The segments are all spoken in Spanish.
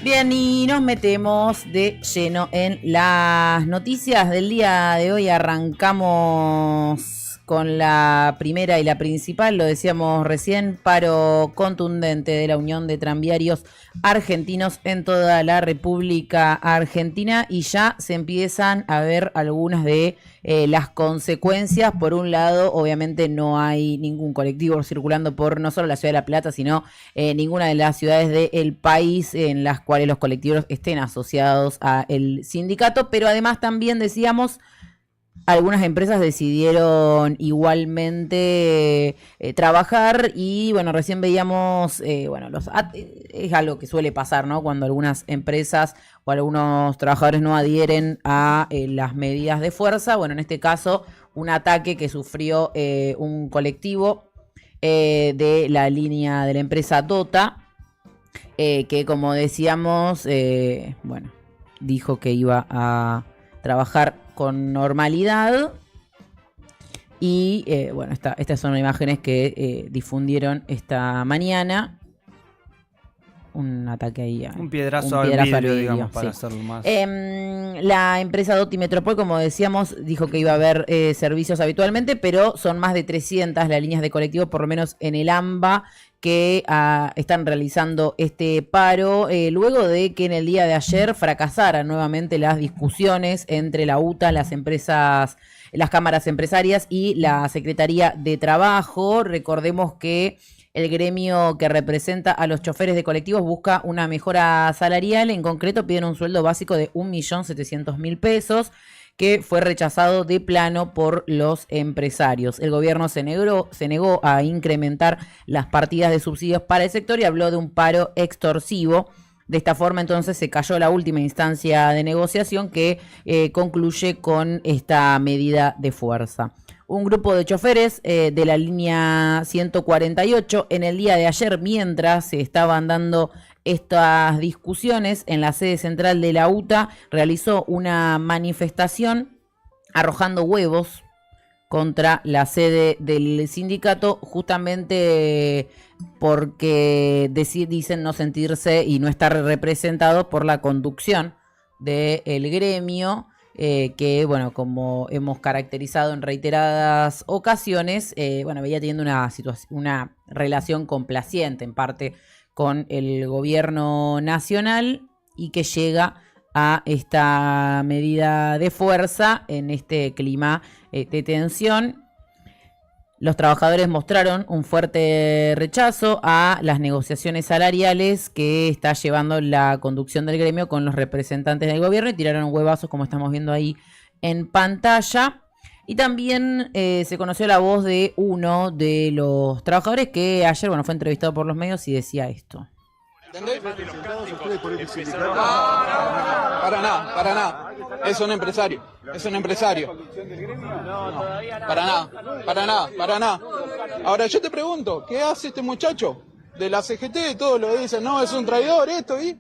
Bien, y nos metemos de lleno en las noticias del día de hoy. Arrancamos con la primera y la principal, lo decíamos recién, paro contundente de la Unión de Tranviarios Argentinos en toda la República Argentina, y ya se empiezan a ver algunas de las consecuencias. Por un lado, obviamente no hay ningún colectivo circulando por no solo la ciudad de La Plata, sino ninguna de las ciudades del país en las cuales los colectivos estén asociados al sindicato, pero además también decíamos, algunas empresas decidieron igualmente trabajar, y bueno, recién veíamos, es algo que suele pasar, ¿no? Cuando algunas empresas o algunos trabajadores no adhieren a las medidas de fuerza. Bueno, en este caso, un ataque que sufrió un colectivo de la línea de la empresa Dota, que como decíamos, dijo que iba a trabajar con normalidad. Y estas son imágenes que difundieron esta mañana. Un ataque ahí. Un piedrazo al vidrio, digamos, para hacerlo más. La empresa Doti Metropol, como decíamos, dijo que iba a haber servicios habitualmente, pero son más de 300 las líneas de colectivos, por lo menos en el AMBA, que están realizando este paro, luego de que en el día de ayer fracasaran nuevamente las discusiones entre la UTA, las empresas, las cámaras empresarias y la Secretaría de Trabajo. Recordemos que el gremio que representa a los choferes de colectivos busca una mejora salarial. En concreto, piden un sueldo básico de 1.700.000 pesos, que fue rechazado de plano por los empresarios. El gobierno se negó a incrementar las partidas de subsidios para el sector y habló de un paro extorsivo. De esta forma, entonces, se cayó la última instancia de negociación, que concluye con esta medida de fuerza. Un grupo de choferes de la línea 148, en el día de ayer, mientras se estaban dando estas discusiones en la sede central de la UTA, realizó una manifestación arrojando huevos contra la sede del sindicato, justamente porque dicen no sentirse y no estar representados por la conducción del gremio, que, bueno, como hemos caracterizado en reiteradas ocasiones, venía teniendo una relación complaciente en parte con el gobierno nacional, y que llega a esta medida de fuerza en este clima de tensión. Los trabajadores mostraron un fuerte rechazo a las negociaciones salariales que está llevando la conducción del gremio con los representantes del gobierno, y tiraron huevazos, como estamos viendo ahí en pantalla. Y también se conoció la voz de uno de los trabajadores que ayer fue entrevistado por los medios y decía esto. ¿Entendés? Para nada. Es un empresario. No, para nada. Ahora yo te pregunto, ¿qué hace este muchacho de la CGT? Todos lo dicen, no, es un traidor, esto, y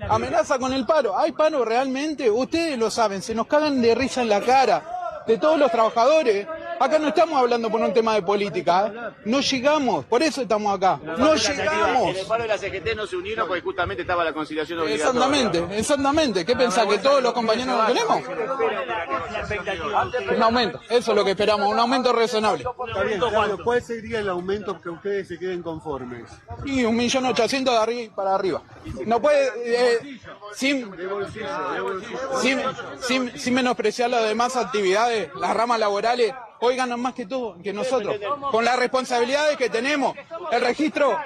amenaza con el paro. ¿Hay paro realmente? Ustedes lo saben, se nos cagan de risa en la cara de todos los trabajadores. Acá no estamos hablando por un tema de política, ¿eh? No llegamos, por eso estamos acá. No llegamos. En el paro de la CGT no se unieron porque justamente estaba la conciliación obligatoria. Exactamente. ¿Qué pensás, que todos los compañeros lo queremos? Un aumento, eso es lo que esperamos, un aumento razonable. Está bien, claro. ¿Cuál sería el aumento que ustedes se queden conformes? Y 1.800.000 de arriba para arriba. No puede, sin menospreciar las demás actividades, las ramas laborales. Hoy ganan más que todo, que nosotros, con las responsabilidades que tenemos. El registro,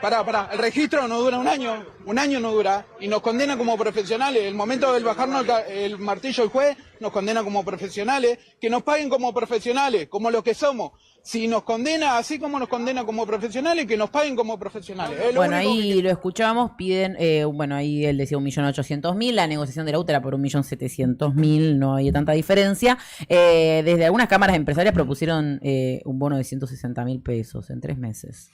el registro no dura un año no dura, y nos condena como profesionales. El momento de bajarnos el martillo el juez, nos condena como profesionales, que nos paguen como profesionales, como lo que somos. Si nos condena así como nos condena como profesionales, que nos paguen como profesionales. Ahí lo escuchábamos, piden, ahí él decía 1.800.000, la negociación de la UTA era por 1.700.000, no había tanta diferencia. Desde algunas cámaras empresarias propusieron un bono de 160.000 pesos en 3 meses.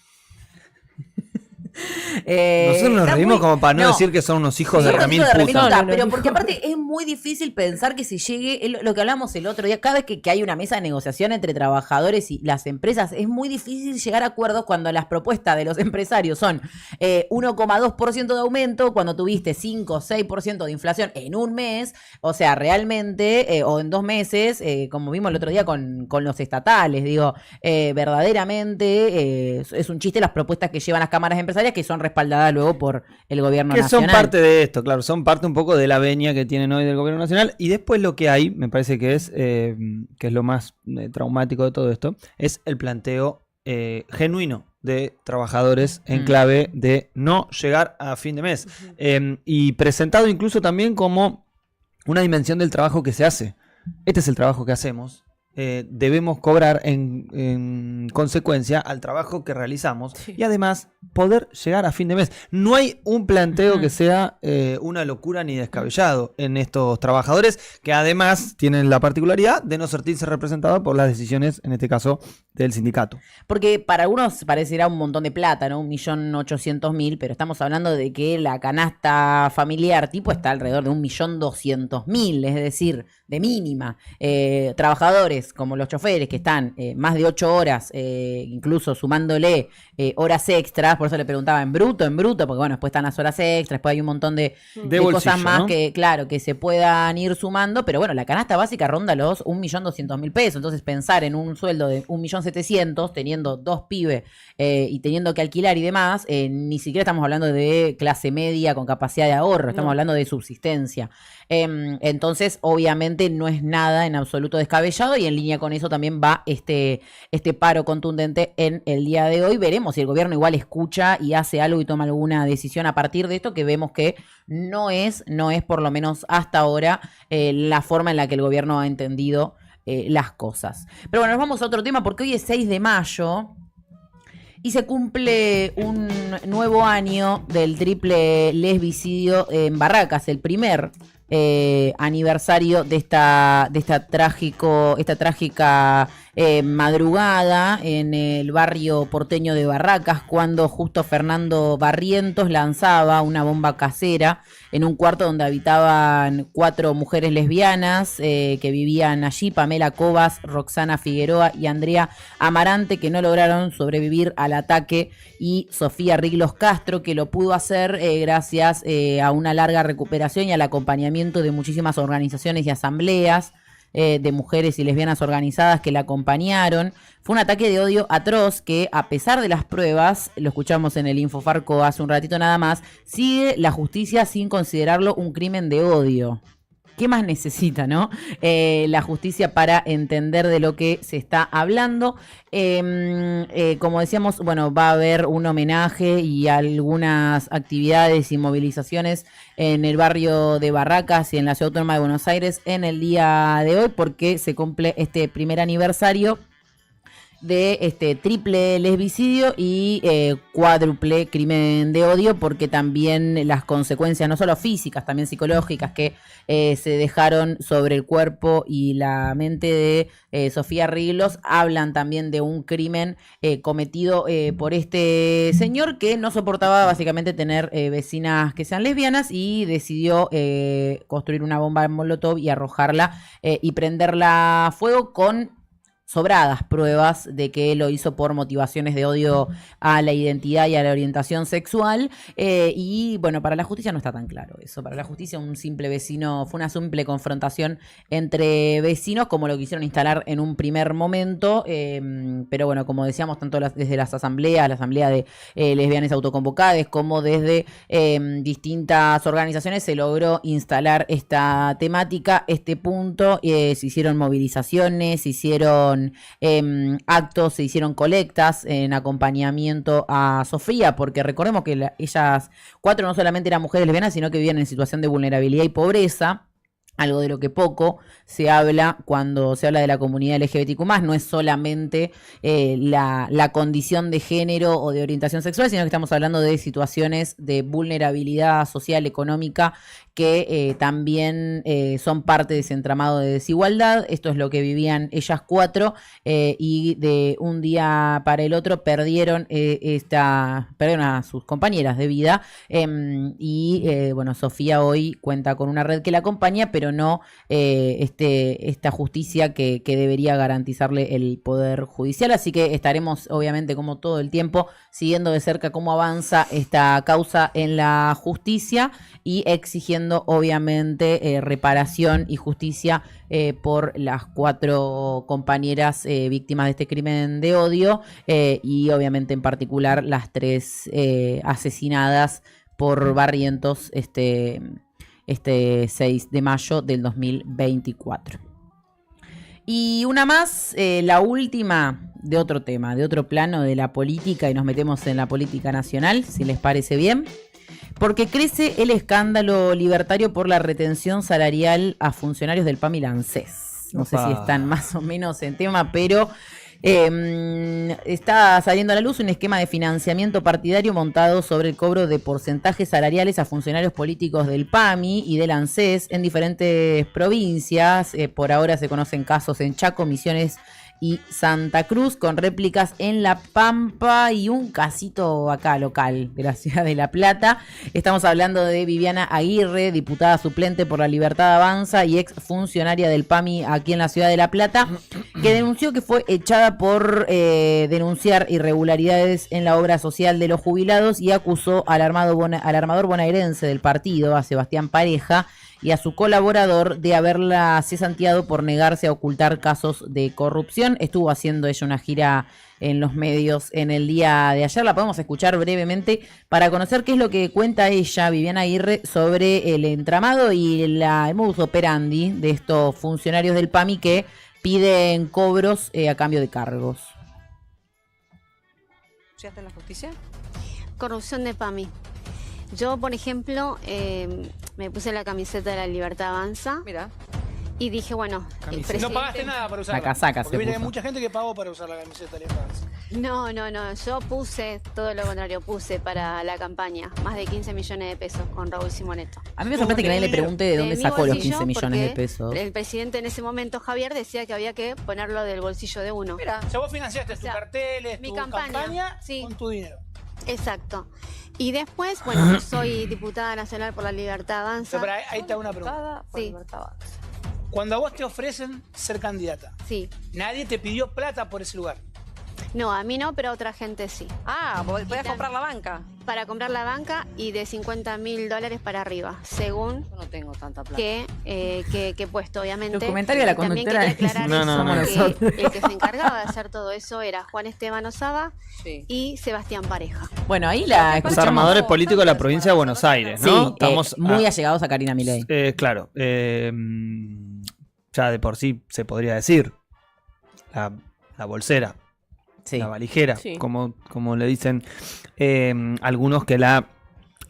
Nosotros nos reímos como para no decir que son unos hijos de remil puta. Pero porque aparte es muy difícil pensar que se llegue, lo que hablamos el otro día, cada vez que hay una mesa de negociación entre trabajadores y las empresas, es muy difícil llegar a acuerdos cuando las propuestas de los empresarios son 1,2% de aumento, cuando tuviste 5 o 6% de inflación en un mes, o sea, realmente, o en 2 meses, como vimos el otro día con los estatales, digo, verdaderamente es un chiste las propuestas que llevan las cámaras empresarias que son respaldadas luego por el gobierno nacional. Que son parte de esto, claro, son parte un poco de la venia que tienen hoy del gobierno nacional. Y después lo que hay, me parece que es lo más traumático de todo esto, es el planteo genuino de trabajadores en clave de no llegar a fin de mes. Y presentado incluso también como una dimensión del trabajo que se hace. Este es el trabajo que hacemos. Debemos cobrar en consecuencia al trabajo que realizamos y además poder llegar a fin de mes. No hay un planteo que sea una locura ni descabellado en estos trabajadores que además tienen la particularidad de no sentirse representados por las decisiones, en este caso, del sindicato. Porque para algunos parecerá un montón de plata, ¿no? 1.800.000, pero estamos hablando de que la canasta familiar tipo está alrededor de 1.200.000, es decir, de mínima. Trabajadores como los choferes que están más de 8 horas, incluso sumándole horas extras, por eso le preguntaba en bruto, porque bueno, después están las horas extras, después hay un montón de bolsillo, cosas más, ¿no? Que claro, que se puedan ir sumando, pero bueno, la canasta básica ronda los 1.200.000 pesos, entonces pensar en un sueldo de 1.700.000 teniendo 2 pibes y teniendo que alquilar y demás, ni siquiera estamos hablando de clase media con capacidad de ahorro, estamos hablando de subsistencia. Entonces, obviamente no es nada en absoluto descabellado y en línea con eso también va este paro contundente en el día de hoy. Veremos si el gobierno igual escucha y hace algo y toma alguna decisión a partir de esto, que vemos que no es por lo menos hasta ahora la forma en la que el gobierno ha entendido las cosas. Pero bueno, nos vamos a otro tema porque hoy es 6 de mayo y se cumple un nuevo año del triple lesbicidio en Barracas, el primer aniversario de esta trágica madrugada en el barrio porteño de Barracas, cuando justo Fernando Barrientos lanzaba una bomba casera en un cuarto donde habitaban 4 mujeres lesbianas que vivían allí: Pamela Cobas, Roxana Figueroa y Andrea Amarante, que no lograron sobrevivir al ataque, y Sofía Riglos Castro, que lo pudo hacer gracias a una larga recuperación y al acompañamiento de muchísimas organizaciones y asambleas de mujeres y lesbianas organizadas que la acompañaron. Fue un ataque de odio atroz que, a pesar de las pruebas, lo escuchamos en el Infofarco hace un ratito nada más, sigue la justicia sin considerarlo un crimen de odio. ¿Qué más necesita, no? La justicia para entender de lo que se está hablando. Como decíamos, bueno, va a haber un homenaje y algunas actividades y movilizaciones en el barrio de Barracas y en la Ciudad Autónoma de Buenos Aires en el día de hoy, porque se cumple este primer aniversario de este triple lesbicidio y cuádruple crimen de odio, porque también las consecuencias, no solo físicas, también psicológicas, que se dejaron sobre el cuerpo y la mente de Sofía Riglos, hablan también de un crimen cometido por este señor que no soportaba básicamente tener vecinas que sean lesbianas y decidió construir una bomba molotov y arrojarla y prenderla a fuego, con sobradas pruebas de que lo hizo por motivaciones de odio a la identidad y a la orientación sexual. Y bueno, para la justicia no está tan claro eso. Para la justicia un simple vecino, fue una simple confrontación entre vecinos, como lo quisieron instalar en un primer momento. Pero bueno, como decíamos, tanto desde las asambleas, la asamblea de lesbianas autoconvocadas, como desde distintas organizaciones, se logró instalar esta temática, este punto. Se hicieron movilizaciones, se hicieron actos, se hicieron colectas en acompañamiento a Sofía, porque recordemos que ellas 4 no solamente eran mujeres lesbianas, sino que vivían en situación de vulnerabilidad y pobreza. algo de lo que poco se habla cuando se habla de la comunidad LGBTQ+, no es solamente la condición de género o de orientación sexual, sino que estamos hablando de situaciones de vulnerabilidad social, económica, que también son parte de ese entramado de desigualdad. Esto es lo que vivían ellas 4 y de un día para el otro perdieron a sus compañeras de vida bueno, Sofía hoy cuenta con una red que la acompaña, pero no esta justicia que debería garantizarle el Poder Judicial. Así que estaremos, obviamente, como todo el tiempo, siguiendo de cerca cómo avanza esta causa en la justicia y exigiendo, obviamente, reparación y justicia por las 4 compañeras víctimas de este crimen de odio y, obviamente, en particular, las 3 asesinadas por Barrientos este 6 de mayo del 2024. Y una más, la última de otro tema, de otro plano de la política, y nos metemos en la política nacional, si les parece bien, porque crece el escándalo libertario por la retención salarial a funcionarios del PAMI y la ANSES. No sé si están más o menos en tema, pero está saliendo a la luz un esquema de financiamiento partidario montado sobre el cobro de porcentajes salariales a funcionarios políticos del PAMI y del ANSES en diferentes provincias. Por ahora se conocen casos en Chaco, Misiones y Santa Cruz, con réplicas en La Pampa y un casito acá local de la ciudad de La Plata. Estamos hablando de Viviana Aguirre, diputada suplente por La Libertad Avanza y ex funcionaria del PAMI aquí en la ciudad de La Plata, que denunció que fue echada por denunciar irregularidades en la obra social de los jubilados y acusó al armador bonaerense del partido, a Sebastián Pareja, y a su colaborador de haberla cesanteado por negarse a ocultar casos de corrupción. Estuvo haciendo ella una gira en los medios en el día de ayer. La podemos escuchar brevemente para conocer qué es lo que cuenta ella, Viviana Aguirre, sobre el entramado y el modus operandi de estos funcionarios del PAMI que piden cobros a cambio de cargos. ¿Estudiaste en la justicia? Corrupción de PAMI. Yo, por ejemplo, me puse la camiseta de La Libertad Avanza. Mira. Y dije, bueno, el presidente... No pagaste nada para usarla. La casaca porque se viene puso. mucha gente que pagó para usar la camiseta de La Avanza. No, yo puse todo lo contrario, puse para la campaña más de 15 millones de pesos con Raúl Simoneto. A mí me sorprende que nadie le pregunte de dónde mi sacó los bolsillo, 15 millones de porque pesos. El presidente en ese momento, Javier, decía que había que ponerlo del bolsillo de uno. Mira, o sea, vos financiaste tus carteles, mi tu campaña, sí. con tu dinero. Exacto. Y después, bueno, yo soy diputada nacional por La Libertad Avanza. Pero ahí te hago una pregunta. Sí. Cuando a vos te ofrecen ser candidata, Sí. nadie te pidió plata por ese lugar. No, a mí no, pero a otra gente sí. Ah, podés comprar la banca. Para comprar la banca y de $50.000 para arriba, según Yo no tengo tanta plata. que puesto, obviamente. Los comentarios de la También conductora quería aclarar No, eso, no, no. que el que se encargaba de hacer todo eso era Juan Esteban Osaba Sí. y Sebastián Pareja. Bueno, ahí la Los escuchamos. armadores políticos de la provincia de Buenos Aires, ¿no? Sí, Estamos muy allegados a Karina Milei. Claro, ya de por sí se podría decir la bolsera, Sí. la valijera, Sí. como le dicen algunos que la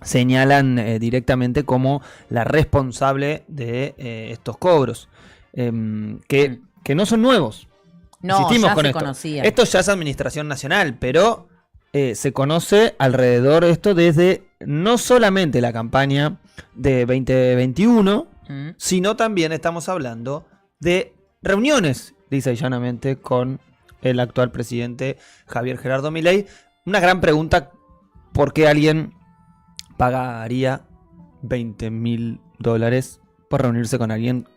señalan directamente como la responsable de estos cobros, que no son nuevos. No, Insistimos ya con se esto. conocía. Esto ya es administración nacional, pero se conoce alrededor de esto desde no solamente la campaña de 2021, sino también estamos hablando de reuniones, lisa y llanamente, con el actual presidente Javier Gerardo Milei. Una gran pregunta: ¿por qué alguien pagaría $20.000 por reunirse con alguien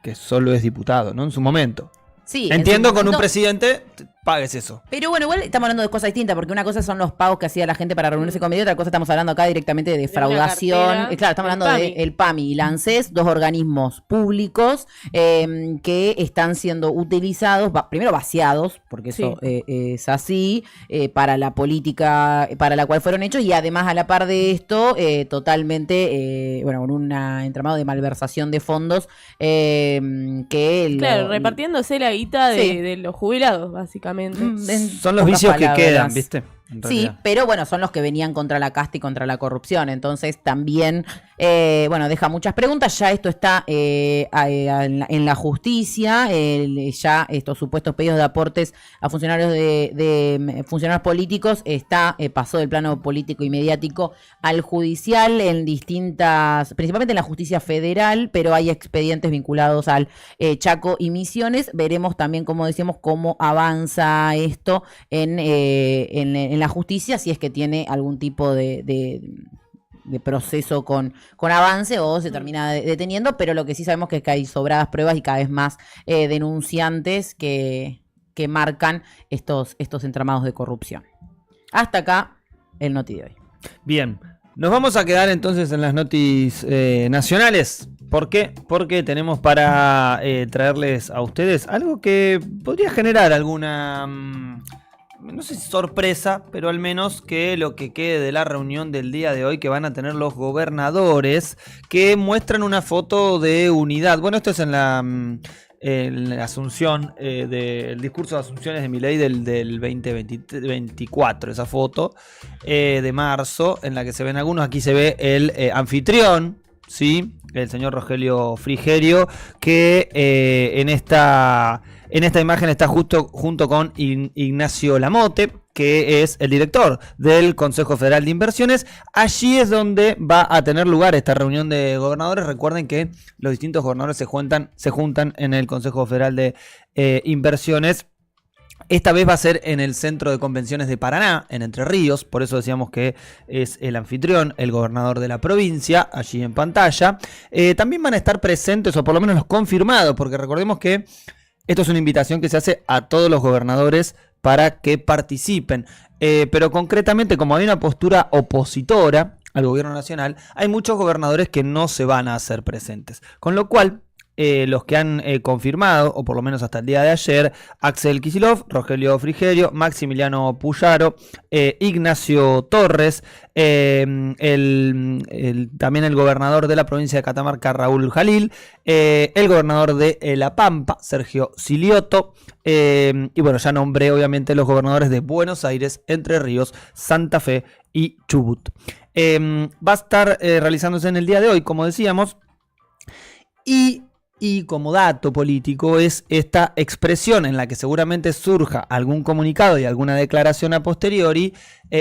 que solo es diputado, ¿no? En su momento. Sí, en Entiendo su con un momento. presidente pagues eso. Pero bueno, igual estamos hablando de cosas distintas, porque una cosa son los pagos que hacía la gente para reunirse con Milei, otra cosa estamos hablando acá directamente de defraudación. cartera Claro, estamos hablando del del PAMI y la ANSES, dos organismos públicos que están siendo utilizados, primero vaciados, porque eso es así, para la política para la cual fueron hechos, y además a la par de esto, totalmente, bueno, con un entramado de malversación de fondos Claro, repartiéndose la guita Sí. de los jubilados, básicamente. Son los pocas vicios que palabras. quedan, ¿viste? en Sí, realidad. pero bueno, son los que venían contra la casta y contra la corrupción. Entonces también, bueno, deja muchas preguntas. Ya esto está en la justicia. Ya estos supuestos pedidos de aportes a funcionarios de funcionarios políticos pasó del plano político y mediático al judicial en distintas, principalmente en la justicia federal, pero hay expedientes vinculados al Chaco y Misiones. Veremos también, como decíamos, cómo avanza esto en la justicia, si es que tiene algún tipo de proceso con avance o se termina deteniendo, pero lo que sí sabemos es que hay sobradas pruebas y cada vez más denunciantes que marcan estos entramados de corrupción. Hasta acá el noti de hoy. Bien, nos vamos a quedar entonces en las noticias nacionales. ¿Por qué? Porque tenemos para traerles a ustedes algo que podría generar alguna, no sé si sorpresa, pero al menos que lo que quede de la reunión del día de hoy que van a tener los gobernadores, que muestran una foto de unidad. Bueno, esto es en la Asunción, del discurso de Asunciones de Milei del 2024, esa foto de marzo, en la que se ven algunos. Aquí se ve el anfitrión, ¿sí? El señor Rogelio Frigerio, que en esta imagen está justo junto con Ignacio Lamote, que es el director del Consejo Federal de Inversiones. Allí es donde va a tener lugar esta reunión de gobernadores. Recuerden que los distintos gobernadores se juntan en el Consejo Federal de Inversiones. Esta vez va a ser en el Centro de Convenciones de Paraná, en Entre Ríos. Por eso decíamos que es el anfitrión, el gobernador de la provincia, allí en pantalla. También van a estar presentes, o por lo menos los confirmados, porque recordemos que esto es una invitación que se hace a todos los gobernadores para que participen. Pero concretamente, como hay una postura opositora al gobierno nacional, hay muchos gobernadores que no se van a hacer presentes. Con lo cual, los que han confirmado, o por lo menos hasta el día de ayer, Axel Kicillof, Rogelio Frigerio, Maximiliano Puyaro, Ignacio Torres, también el gobernador de la provincia de Catamarca, Raúl Jalil, el gobernador de La Pampa, Sergio Silioto, y bueno, ya nombré obviamente los gobernadores de Buenos Aires, Entre Ríos, Santa Fe y Chubut. Va a estar realizándose en el día de hoy, como decíamos, y como dato político es esta expresión en la que seguramente surja algún comunicado y alguna declaración a posteriori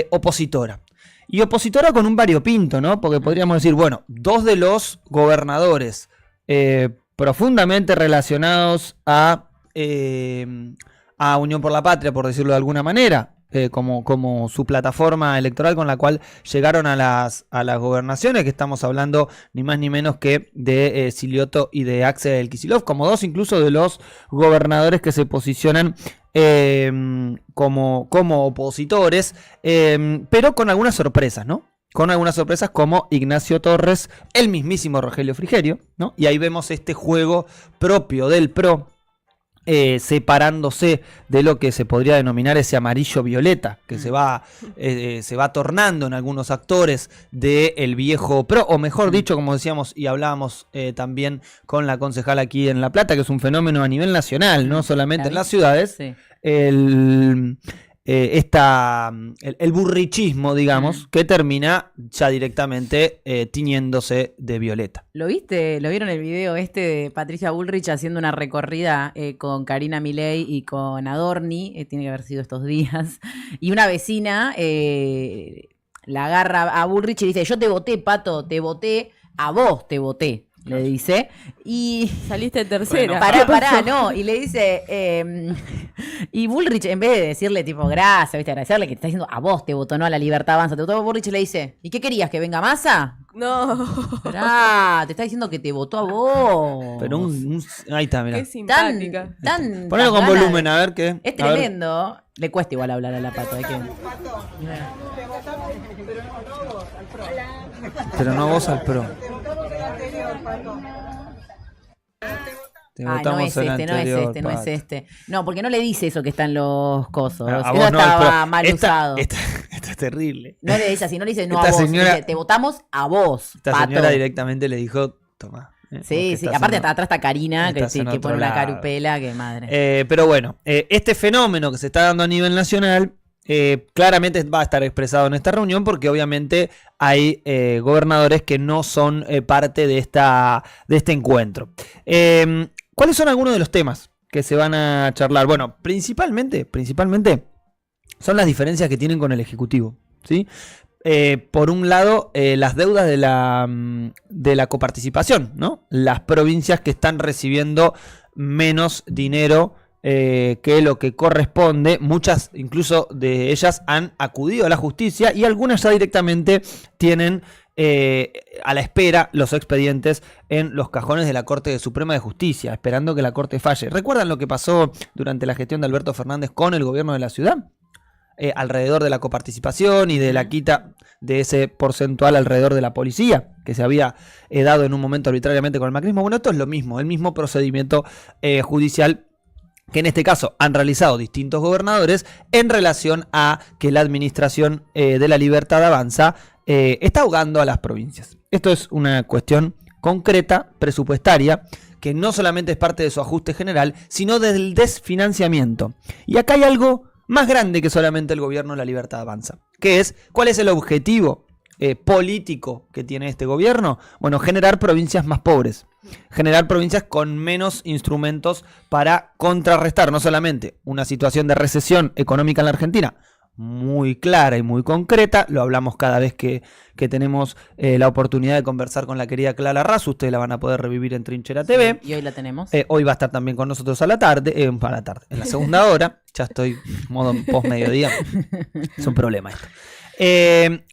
opositora. Y opositora con un variopinto, ¿no? Porque podríamos decir, bueno, dos de los gobernadores profundamente relacionados a Unión por la Patria, por decirlo de alguna manera, como su plataforma electoral con la cual llegaron a las gobernaciones, que estamos hablando ni más ni menos que de Silioto y de Axel Kicillof, como dos incluso de los gobernadores que se posicionan como opositores, pero con algunas sorpresas, ¿no? Con algunas sorpresas como Ignacio Torres, el mismísimo Rogelio Frigerio, ¿no? Y ahí vemos este juego propio del PRO, separándose de lo que se podría denominar ese amarillo-violeta que se va tornando en algunos actores del viejo PRO, o mejor dicho, como decíamos y hablábamos también con la concejal aquí en La Plata, que es un fenómeno a nivel nacional, no solamente en las ciudades, sí. El burrichismo, digamos, que termina ya directamente tiñéndose de violeta. ¿Lo viste? ¿Lo vieron el video de Patricia Bullrich haciendo una recorrida con Karina Milei y con Adorni? Tiene que haber sido estos días. Y una vecina la agarra a Bullrich y dice: yo te voté, Pato, te voté, a vos te voté. Le dice, y saliste tercera. Bueno, pará, no. Y le dice, y Bullrich, en vez de decirle tipo gracias, ¿viste? Agradecerle que te está diciendo a vos te votó, no a La Libertad Avanza, te votó. Bullrich le dice, ¿y qué querías? ¿Que venga Massa? No. Te está diciendo que te votó a vos. Pero ahí está, mirá. Qué simpática. Ponelo con volumen, a ver qué. Es tremendo. Le cuesta igual hablar a la Pato. Pero no vos al PRO. No es este. No, porque no le dice eso que está en los cosos. A eso estaba mal usado. usado. Esta es terrible. No le dice así, no le dice no a vos. Señora, dice, te votamos a vos, esta Pato. Señora directamente le dijo, toma. Sí. Aparte atrás está Karina, que pone una carupela, que madre. Pero bueno, este fenómeno que se está dando a nivel nacional claramente va a estar expresado en esta reunión porque obviamente hay gobernadores que no son parte de este encuentro. ¿Cuáles son algunos de los temas que se van a charlar? Bueno, principalmente son las diferencias que tienen con el Ejecutivo, ¿sí? Por un lado, las deudas de la coparticipación, ¿no? Las provincias que están recibiendo menos dinero que lo que corresponde. Muchas, incluso de ellas, han acudido a la justicia y algunas ya directamente tienen a la espera los expedientes en los cajones de la Corte Suprema de Justicia, esperando que la Corte falle. ¿Recuerdan lo que pasó durante la gestión de Alberto Fernández con el gobierno de la ciudad? Alrededor de la coparticipación y de la quita de ese porcentual alrededor de la policía que se había dado en un momento arbitrariamente con el macrismo. Bueno, esto es lo mismo, el mismo procedimiento judicial que en este caso han realizado distintos gobernadores en relación a que la administración de la Libertad Avanza está ahogando a las provincias. Esto es una cuestión concreta, presupuestaria, que no solamente es parte de su ajuste general, sino del desfinanciamiento. Y acá hay algo más grande que solamente el gobierno de la Libertad Avanza, que es, ¿cuál es el objetivo político que tiene este gobierno? Bueno, generar provincias más pobres, generar provincias con menos instrumentos para contrarrestar no solamente una situación de recesión económica en la Argentina, muy clara y muy concreta, lo hablamos cada vez que tenemos la oportunidad de conversar con la querida Clara Razo, ustedes la van a poder revivir en Trinchera TV. Sí, y hoy la tenemos. Hoy va a estar también con nosotros a la tarde, en la segunda hora, ya estoy modo post mediodía, es un problema esto.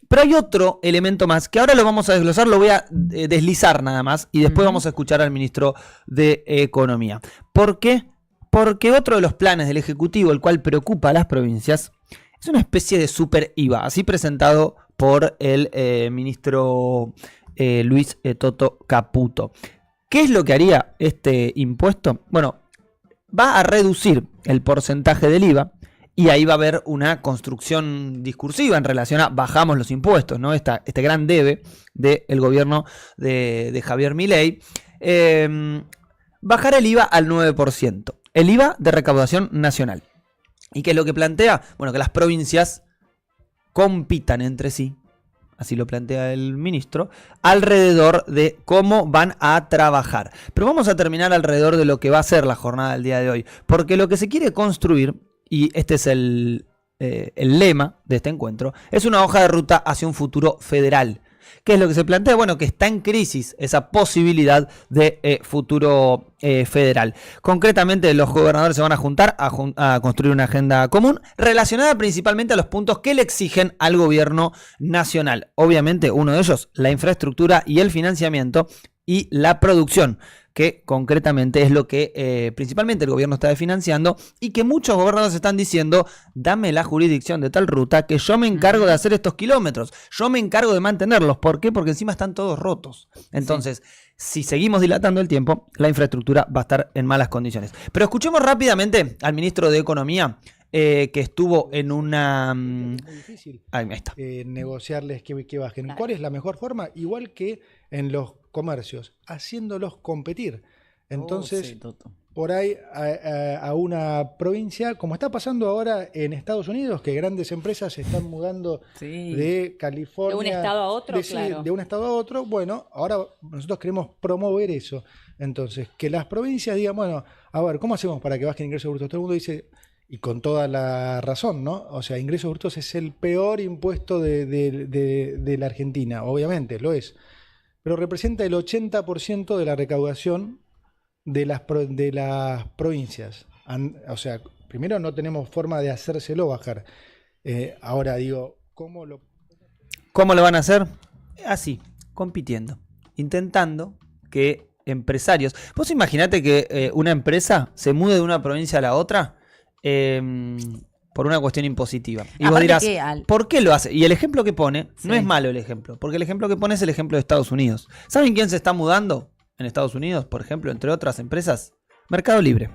Pero hay otro elemento más, que ahora lo vamos a desglosar, lo voy a deslizar nada más, y después vamos a escuchar al ministro de Economía. ¿Por qué? Porque otro de los planes del Ejecutivo, el cual preocupa a las provincias, es una especie de super IVA, así presentado por el ministro Luis Toto Caputo. ¿Qué es lo que haría este impuesto? Bueno, va a reducir el porcentaje del IVA y ahí va a haber una construcción discursiva en relación a bajamos los impuestos, ¿no? Este gran debe del gobierno de Javier Milei. Bajar el IVA al 9%, el IVA de recaudación nacional. ¿Y qué es lo que plantea? Bueno, que las provincias compitan entre sí, así lo plantea el ministro, alrededor de cómo van a trabajar. Pero vamos a terminar alrededor de lo que va a ser la jornada del día de hoy, porque lo que se quiere construir, y este es el lema de este encuentro, es una hoja de ruta hacia un futuro federal. ¿Qué es lo que se plantea? Bueno, que está en crisis esa posibilidad de futuro federal. Concretamente, los gobernadores se van a juntar a construir una agenda común relacionada principalmente a los puntos que le exigen al gobierno nacional. Obviamente, uno de ellos, la infraestructura y el financiamiento y la producción, que concretamente es lo que principalmente el gobierno está financiando y que muchos gobernadores están diciendo, dame la jurisdicción de tal ruta que yo me encargo de hacer estos kilómetros, yo me encargo de mantenerlos. ¿Por qué? Porque encima están todos rotos. Entonces, si seguimos dilatando el tiempo, la infraestructura va a estar en malas condiciones. Pero escuchemos rápidamente al ministro de Economía, que estuvo en una... Es muy difícil negociarles que bajen. Claro. ¿Cuál es la mejor forma? Igual que en los comercios, haciéndolos competir. Entonces, por ahí a una provincia, como está pasando ahora en Estados Unidos, que grandes empresas se están mudando de California. De un estado a otro, claro. De un estado a otro. Bueno, ahora nosotros queremos promover eso. Entonces, que las provincias digan, bueno, a ver, ¿cómo hacemos para que bajen ingresos brutos? Todo el mundo dice... Y con toda la razón, ¿no? O sea, ingresos brutos es el peor impuesto de la Argentina, obviamente, lo es. Pero representa el 80% de la recaudación de las provincias. O sea, primero no tenemos forma de hacérselo bajar. Ahora digo, ¿cómo lo van a hacer? Así, compitiendo, intentando que empresarios... Vos imaginate que una empresa se mude de una provincia a la otra... por una cuestión impositiva. Y vos dirás, ¿por qué lo hace? Y el ejemplo que pone, no es malo el ejemplo, porque el ejemplo que pone es el ejemplo de Estados Unidos. ¿Saben quién se está mudando en Estados Unidos, por ejemplo, entre otras empresas? Mercado Libre.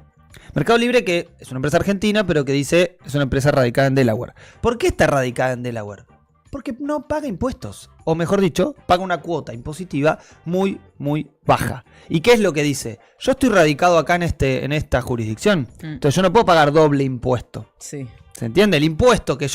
Mercado Libre, que es una empresa argentina, pero que dice es una empresa radicada en Delaware. ¿Por qué está radicada en Delaware? Porque no paga impuestos. O mejor dicho, paga una cuota impositiva muy, muy baja. ¿Y qué es lo que dice? Yo estoy radicado acá en esta jurisdicción. Entonces yo no puedo pagar doble impuesto. Sí. ¿Se entiende? El impuesto que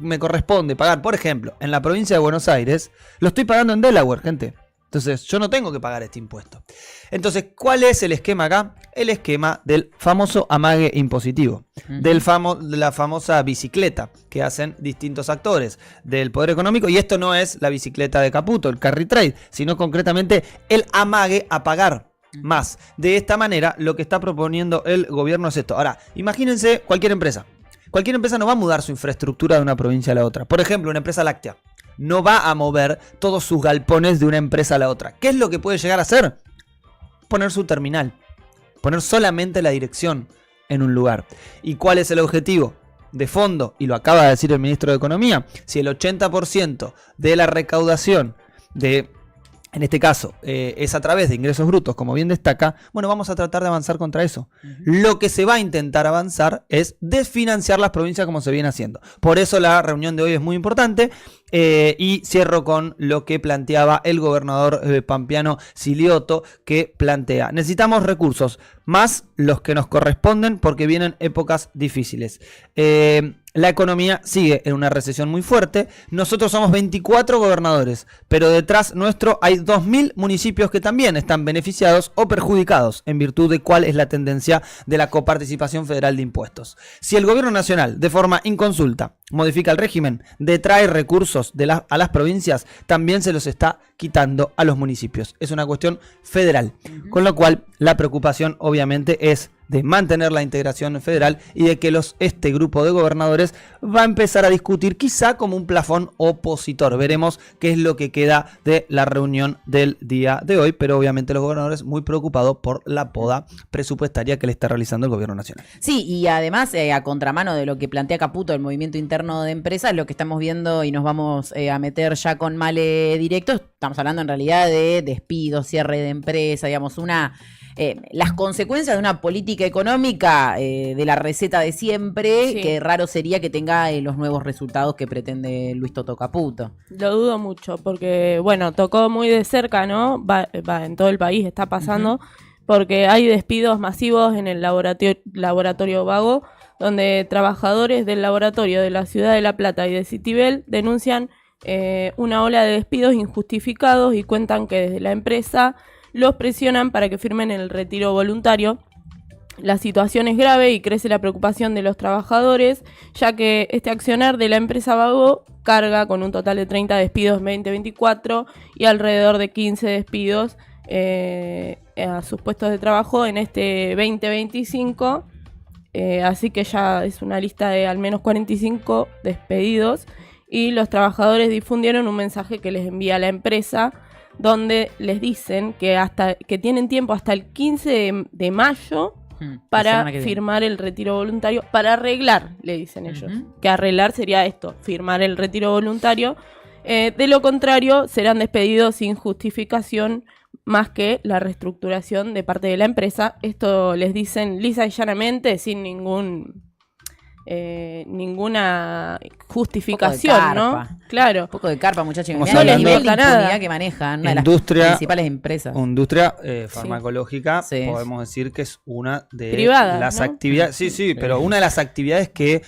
me corresponde pagar, por ejemplo, en la provincia de Buenos Aires, lo estoy pagando en Delaware, gente. Entonces, yo no tengo que pagar este impuesto. Entonces, ¿cuál es el esquema acá? El esquema del famoso amague impositivo, de la famosa bicicleta que hacen distintos actores del poder económico. Y esto no es la bicicleta de Caputo, el carry trade, sino concretamente el amague a pagar más. De esta manera, lo que está proponiendo el gobierno es esto. Ahora, imagínense cualquier empresa. Cualquier empresa no va a mudar su infraestructura de una provincia a la otra. Por ejemplo, una empresa láctea no va a mover todos sus galpones de una empresa a la otra. ¿Qué es lo que puede llegar a hacer? Poner su terminal. Poner solamente la dirección en un lugar. ¿Y cuál es el objetivo? De fondo, y lo acaba de decir el ministro de Economía, si el 80% de la recaudación en este caso, es a través de ingresos brutos, como bien destaca, bueno, vamos a tratar de avanzar contra eso. Lo que se va a intentar avanzar es desfinanciar las provincias como se viene haciendo. Por eso la reunión de hoy es muy importante. Y cierro con lo que planteaba el gobernador pampeano Silioto, que plantea: necesitamos recursos, más los que nos corresponden porque vienen épocas difíciles. La economía sigue en una recesión muy fuerte. Nosotros somos 24 gobernadores, pero detrás nuestro hay 2.000 municipios que también están beneficiados o perjudicados en virtud de cuál es la tendencia de la coparticipación federal de impuestos. Si el gobierno nacional, de forma inconsulta, modifica el régimen, detrae recursos a las provincias, también se los está quitando a los municipios. Es una cuestión federal, con lo cual la preocupación obviamente es de mantener la integración federal y de que este grupo de gobernadores va a empezar a discutir quizá como un plafón opositor. Veremos qué es lo que queda de la reunión del día de hoy, pero obviamente los gobernadores muy preocupados por la poda presupuestaria que le está realizando el gobierno nacional. Sí, y además a contramano de lo que plantea Caputo, el movimiento interno de empresas, lo que estamos viendo y nos vamos a meter ya con male directo, estamos hablando en realidad de despidos, cierre de empresa, digamos, las consecuencias de una política económica de la receta de siempre, Sí. que raro sería que tenga los nuevos resultados que pretende Luis Toto Caputo. Lo dudo mucho, porque, bueno, tocó muy de cerca, ¿no? Va en todo el país está pasando, porque hay despidos masivos en el laboratorio Vago, donde trabajadores del laboratorio de la Ciudad de La Plata y de Citibel denuncian una ola de despidos injustificados y cuentan que desde la empresa los presionan para que firmen el retiro voluntario. La situación es grave y crece la preocupación de los trabajadores, ya que este accionar de la empresa Vago carga con un total de 30 despidos en 2024 y alrededor de 15 despidos a sus puestos de trabajo en este 2025. Así que ya es una lista de al menos 45 despedidos y los trabajadores difundieron un mensaje que les envía la empresa, donde les dicen que tienen tiempo hasta el 15 de mayo para firmar el retiro voluntario, para arreglar, le dicen ellos. Que arreglar sería esto, firmar el retiro voluntario. De lo contrario, serán despedidos sin justificación más que la reestructuración de parte de la empresa. Esto les dicen lisa y llanamente, sin ninguna justificación, ¿no? Claro. Un poco de carpa, muchachos. No les importa nada que manejan una de las Industria, principales empresas. Industria farmacológica, Sí. podemos decir que es una de Privada, las ¿no? actividades. Sí, pero una de las actividades que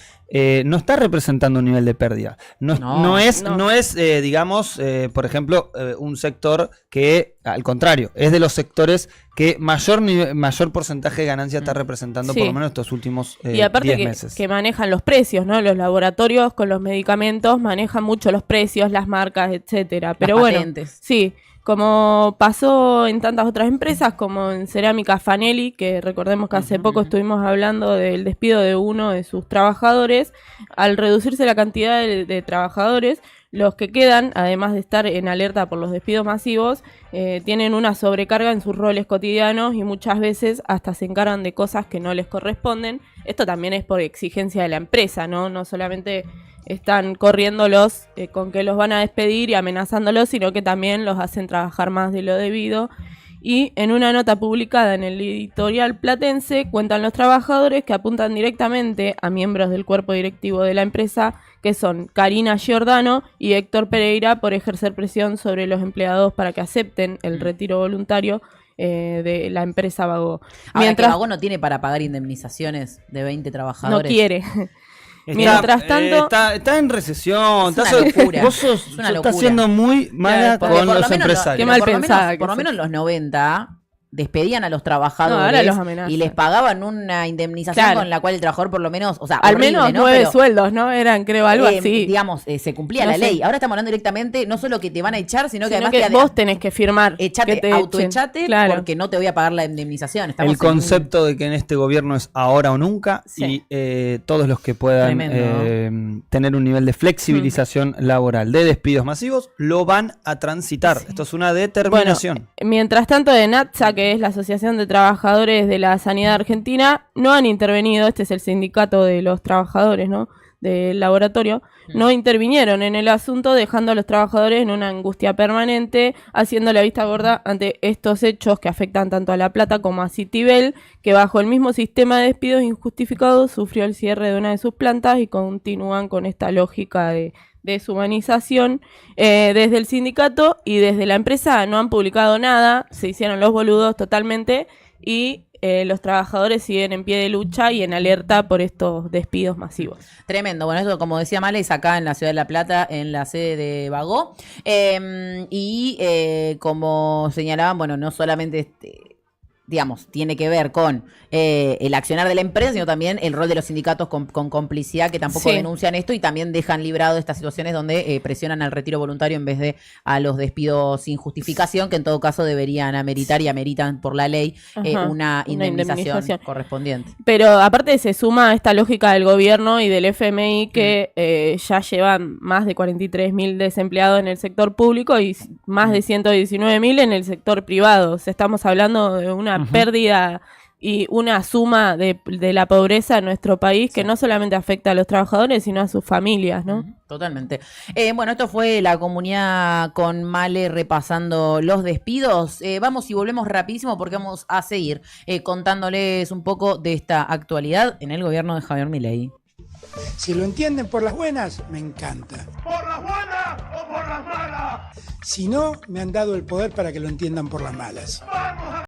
no está representando un nivel de pérdida. No es, digamos, por ejemplo, un sector que, al contrario, es de los sectores que mayor porcentaje de ganancia está representando, Sí. por lo menos estos últimos 10 Y aparte meses. que manejan los precios, ¿no? Los laboratorios con los medicamentos manejan mucho los precios, las marcas, etcétera. Pero bueno, patentes. sí, como pasó en tantas otras empresas, como en Cerámica Fanelli, que recordemos que hace poco estuvimos hablando del despido de uno de sus trabajadores, al reducirse la cantidad de trabajadores, los que quedan, además de estar en alerta por los despidos masivos, tienen una sobrecarga en sus roles cotidianos y muchas veces hasta se encargan de cosas que no les corresponden. Esto también es por exigencia de la empresa, ¿no? No solamente están corriéndolos con que los van a despedir y amenazándolos, sino que también los hacen trabajar más de lo debido. Y en una nota publicada en el editorial platense cuentan los trabajadores que apuntan directamente a miembros del cuerpo directivo de la empresa, que son Karina Giordano y Héctor Pereira, por ejercer presión sobre los empleados para que acepten el retiro voluntario de la empresa Vago. Ahora que Vago no tiene para pagar indemnizaciones de 20 trabajadores. No quiere. Mientras tanto... está en recesión. Es una locura. Vos sos, Es una estás locura. siendo muy mala Porque con por lo los menos empresarios. Qué mal por lo pensada menos- que Por lo sos. menos en los 90 despedían a los No, trabajadores ahora los amenazan. y les pagaban una indemnización Claro. con la cual el trabajador por lo menos, o sea, Al horrible, menos ¿no? 9 Pero, sueldos, ¿no? Eran, creo, algo así. digamos, se cumplía No la sé. ley. Ahora estamos hablando directamente, no solo que te van a echar, sino que Sino además que vos tenés que firmar. echate, que te autoechate, echen. Claro. porque no te voy a pagar la indemnización. Estamos El concepto de que en este gobierno es ahora o nunca Sí. y todos los que puedan Tremendo. tener un nivel de flexibilización laboral, de despidos masivos, lo van a transitar. Esto es una determinación. Mientras tanto, de NATSA, que es la Asociación de Trabajadores de la Sanidad Argentina, no han intervenido, este es el sindicato de los trabajadores, ¿no?, del laboratorio, no intervinieron en el asunto, dejando a los trabajadores en una angustia permanente, haciendo la vista gorda ante estos hechos que afectan tanto a La Plata como a Citibel, que bajo el mismo sistema de despidos injustificados sufrió el cierre de una de sus plantas y continúan con esta lógica de deshumanización. Desde el sindicato y desde la empresa no han publicado nada, se hicieron los boludos totalmente y los trabajadores siguen en pie de lucha y en alerta por estos despidos masivos. Tremendo. Bueno, esto, como decía Male, es acá en la ciudad de La Plata, en la sede de Bagó. Como señalaban, bueno, no solamente digamos, tiene que ver con el accionar de la empresa, sino también el rol de los sindicatos con complicidad, que tampoco Sí. denuncian esto y también dejan librado estas situaciones donde presionan al retiro voluntario en vez de a los despidos sin justificación, que en todo caso deberían ameritar y ameritan por la ley Ajá, una indemnización indemnización. correspondiente. Pero aparte se suma esta lógica del gobierno y del FMI que ya llevan más de 43.000 desempleados en el sector público y más de 119.000 en el sector privado. O sea, estamos hablando de una pérdida y una suma de la pobreza en nuestro país que no solamente afecta a los trabajadores, sino a sus familias, ¿no? Totalmente. Bueno, esto fue la comunidad con Male repasando los despidos. Vamos y volvemos rapidísimo porque vamos a seguir contándoles un poco de esta actualidad en el gobierno de Javier Milei. Si lo entienden por las buenas, me encanta. ¿Por las buenas o por las malas? Si no, me han dado el poder para que lo entiendan por las malas. ¡Vamos!